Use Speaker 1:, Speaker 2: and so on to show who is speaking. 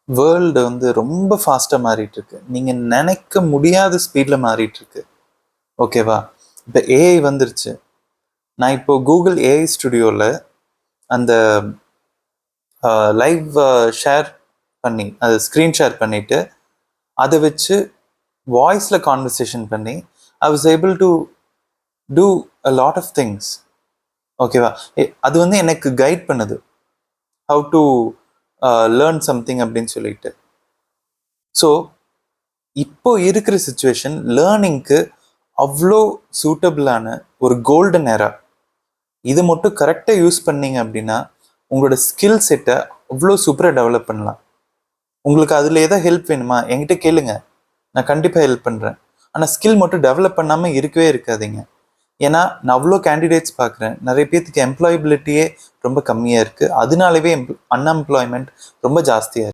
Speaker 1: World வந்து ரொம்ப ஃபாஸ்ட்டாக மாறிட்டு இருக்கு. நீங்கள் நினைக்க முடியாத ஸ்பீடில் மாறிட்டு இருக்கு. ஓகேவா? இப்போ ஏஐ வந்துருச்சு. நான் இப்போ கூகுள் ஏஐ ஸ்டுடியோவில் அந்த லைவ் ஷேர் பண்ணி அதை ஸ்க்ரீன் ஷேர் பண்ணிவிட்டு அதை வச்சு வாய்ஸில் கான்வர்சேஷன் பண்ணி I was able to do a lot of things. ஓகேவா? அது வந்து எனக்கு கைட் பண்ணுது ஹவு டு லேர்ன் சம்திங் அப்படின்னு சொல்லிட்டு. ஸோ இப்போ இருக்கிற சுச்சுவேஷன் லேர்னிங்க்கு அவ்வளோ சூட்டபிளான ஒரு கோல்டன் ஏரா. இது மட்டும் கரெக்டாக யூஸ் பண்ணீங்க அப்படின்னா உங்களோட ஸ்கில் செட்டை அவ்வளோ சூப்பராக டெவலப் பண்ணலாம். உங்களுக்கு அதில் ஏதாவது ஹெல்ப் வேணுமா என்கிட்ட கேளுங்க, நான் கண்டிப்பாக ஹெல்ப் பண்ணுறேன். ஆனால் ஸ்கில் மட்டும் டெவலப் பண்ணாமல் இருக்கவே இருக்காதீங்க. ஏன்னா நான் அவ்வளோ கேண்டிடேட்ஸ் பார்க்குறேன், நிறைய பேர்த்துக்கு எம்ப்ளாயபிலிட்டியே ரொம்ப கம்மியாக இருக்குது. அதனாலவே அன்எம்ப்ளாய்மெண்ட் ரொம்ப ஜாஸ்தியாக இருக்குது.